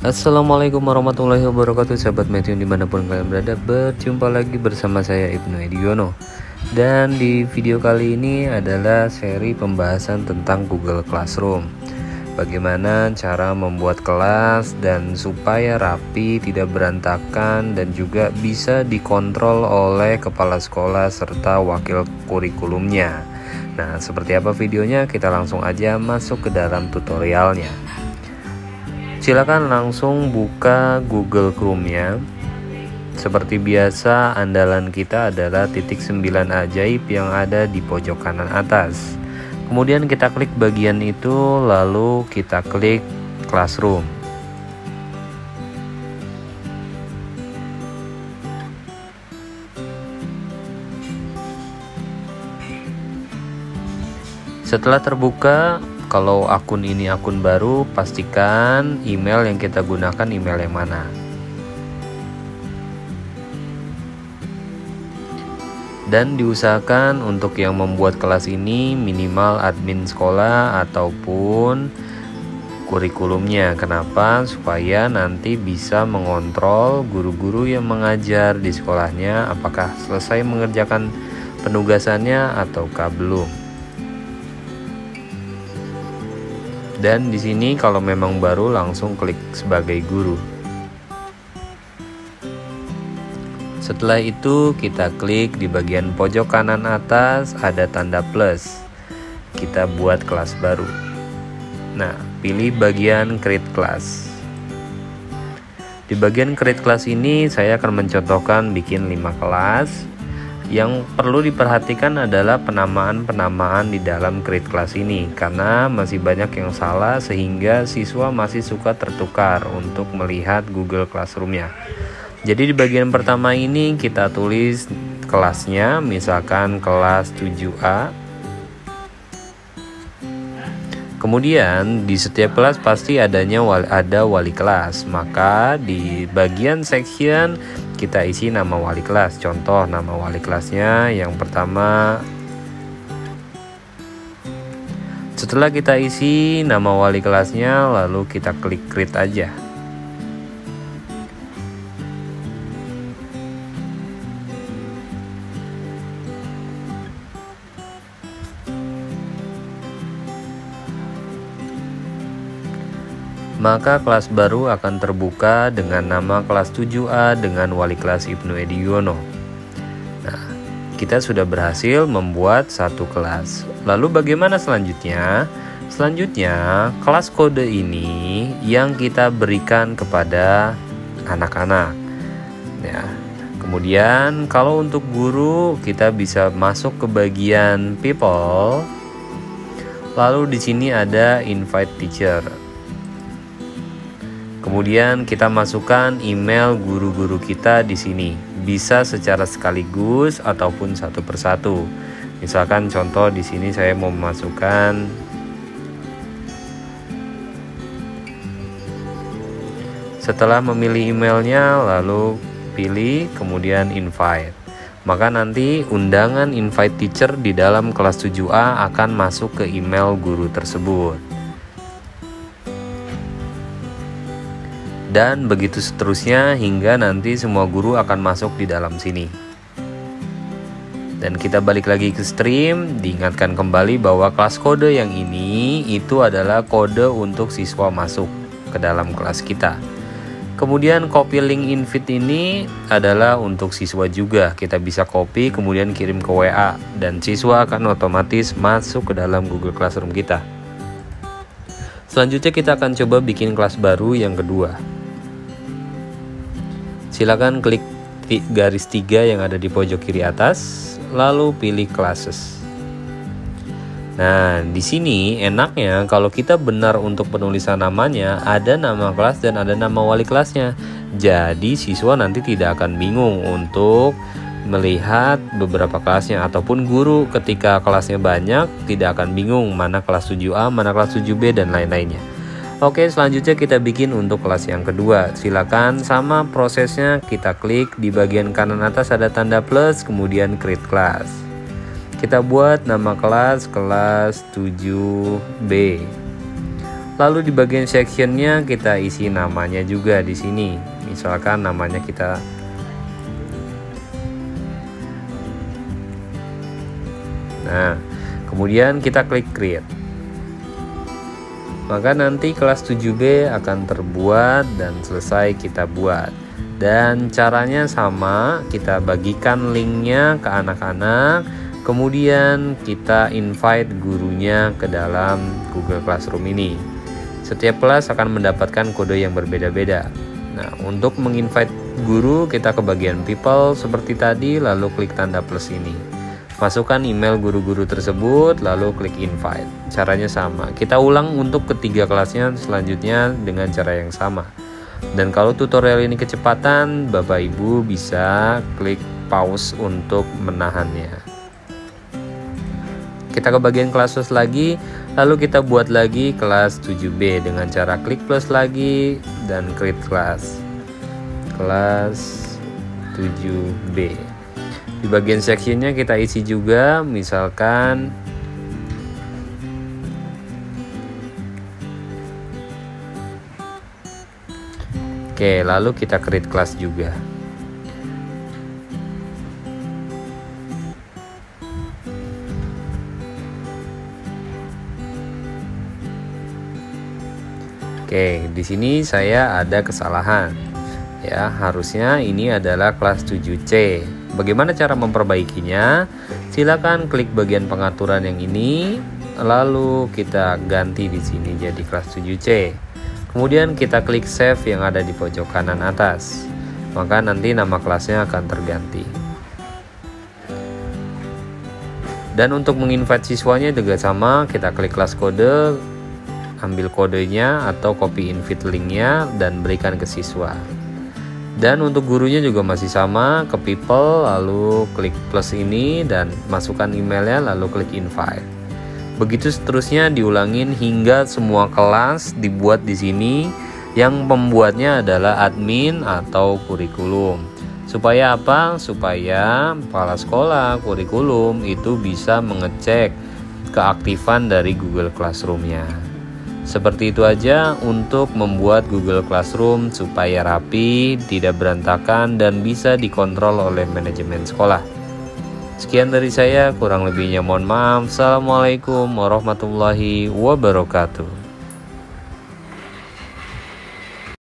Assalamualaikum warahmatullahi wabarakatuh, sahabat Matthew dimanapun kalian berada. Berjumpa lagi bersama saya Ibnu Ediono. Dan di video kali ini adalah seri pembahasan tentang Google Classroom. Bagaimana cara membuat kelas dan supaya rapi, tidak berantakan, dan juga bisa dikontrol oleh kepala sekolah serta wakil kurikulumnya. Nah, seperti apa videonya? Kita langsung aja masuk ke dalam tutorialnya. Silakan langsung buka Google Chrome-nya. Seperti biasa, andalan kita adalah titik 9 ajaib yang ada di pojok kanan atas. Kemudian kita klik bagian itu, lalu kita klik Classroom. Setelah terbuka, kalau akun ini akun baru, pastikan email yang kita gunakan email yang mana. Dan diusahakan untuk yang membuat kelas ini minimal admin sekolah ataupun kurikulumnya. Kenapa? Supaya nanti bisa mengontrol guru-guru yang mengajar di sekolahnya apakah selesai mengerjakan penugasannya ataukah belum. Dan di sini kalau memang baru langsung klik sebagai guru. Setelah itu kita klik di bagian pojok kanan atas ada tanda plus. Kita buat kelas baru. Nah, pilih bagian create class. Di bagian create class ini saya akan mencontohkan bikin 5 kelas. Yang perlu diperhatikan adalah penamaan-penamaan di dalam create class ini, karena masih banyak yang salah sehingga siswa masih suka tertukar untuk melihat Google Classroom-nya. Jadi di bagian pertama ini kita tulis kelasnya, misalkan kelas 7A. Kemudian di setiap kelas pasti ada wali kelas, maka di bagian section kita isi nama wali kelas. Contoh nama wali kelasnya yang pertama. Setelah kita isi nama wali kelasnya, lalu kita klik create aja. Maka kelas baru akan terbuka dengan nama kelas 7A dengan wali kelas Ibnu Ediono. Nah, kita sudah berhasil membuat satu kelas. Lalu bagaimana selanjutnya? Selanjutnya, kelas kode ini yang kita berikan kepada anak-anak. Ya. Kemudian kalau untuk guru kita bisa masuk ke bagian people. Lalu di sini ada invite teacher. Kemudian kita masukkan email guru-guru kita di sini. Bisa secara sekaligus ataupun satu persatu. Misalkan contoh di sini saya mau memasukkan setelah memilih emailnya, lalu pilih kemudian invite. Maka nanti undangan invite teacher di dalam kelas 7A akan masuk ke email guru tersebut. Dan begitu seterusnya hingga nanti semua guru akan masuk di dalam sini. Dan kita balik lagi ke stream, diingatkan kembali bahwa kelas kode yang ini itu adalah kode untuk siswa masuk ke dalam kelas kita. Kemudian copy link invite ini adalah untuk siswa juga. Kita bisa copy kemudian kirim ke WA dan siswa akan otomatis masuk ke dalam Google Classroom kita. Selanjutnya kita akan coba bikin kelas baru yang kedua. Silakan klik garis 3 yang ada di pojok kiri atas, lalu pilih classes. Nah, di sini enaknya kalau kita benar untuk penulisan namanya, ada nama kelas dan ada nama wali kelasnya. Jadi siswa nanti tidak akan bingung untuk melihat beberapa kelasnya, ataupun guru ketika kelasnya banyak tidak akan bingung mana kelas 7A, mana kelas 7B dan lain-lainnya. Oke, selanjutnya kita bikin untuk kelas yang kedua. Silakan sama prosesnya, kita klik di bagian kanan atas ada tanda plus, kemudian create class. Kita buat nama kelas 7B. Lalu di bagian sectionnya kita isi namanya juga di sini. Misalkan namanya kita kemudian kita klik create. Maka nanti kelas 7B akan terbuat dan selesai kita buat. Dan caranya sama, kita bagikan linknya ke anak-anak, kemudian kita invite gurunya ke dalam Google Classroom ini. Setiap kelas akan mendapatkan kode yang berbeda-beda. Nah, untuk menginvite guru, kita ke bagian people seperti tadi, lalu klik tanda plus ini. Masukkan email guru-guru tersebut, lalu klik invite. Caranya sama. Kita ulang untuk ketiga kelasnya selanjutnya dengan cara yang sama. Dan kalau tutorial ini kecepatan, Bapak Ibu bisa klik pause untuk menahannya. Kita ke bagian kelas lagi, lalu kita buat lagi kelas 7B dengan cara klik plus lagi dan create kelas 7B. Di bagian sectionnya kita isi juga, misalkan oke, lalu kita create kelas juga. Oke, di sini saya ada kesalahan. Ya, harusnya ini adalah kelas 7C. Bagaimana cara memperbaikinya? Silakan klik bagian pengaturan yang ini, lalu kita ganti di sini jadi kelas 7C. Kemudian kita klik save yang ada di pojok kanan atas. Maka nanti nama kelasnya akan terganti. Dan untuk menginvite siswanya juga sama, kita klik kelas kode, ambil kodenya atau copy invite linknya dan berikan ke siswa. Dan untuk gurunya juga masih sama, ke people, lalu klik plus ini dan masukkan emailnya, lalu klik invite. Begitu seterusnya diulangin hingga semua kelas dibuat di sini. Yang pembuatnya adalah admin atau kurikulum. Supaya apa? Supaya kepala sekolah kurikulum itu bisa mengecek keaktifan dari Google Classroom-nya. Seperti itu aja untuk membuat Google Classroom supaya rapi, tidak berantakan, dan bisa dikontrol oleh manajemen sekolah. Sekian dari saya, kurang lebihnya mohon maaf. Assalamualaikum warahmatullahi wabarakatuh.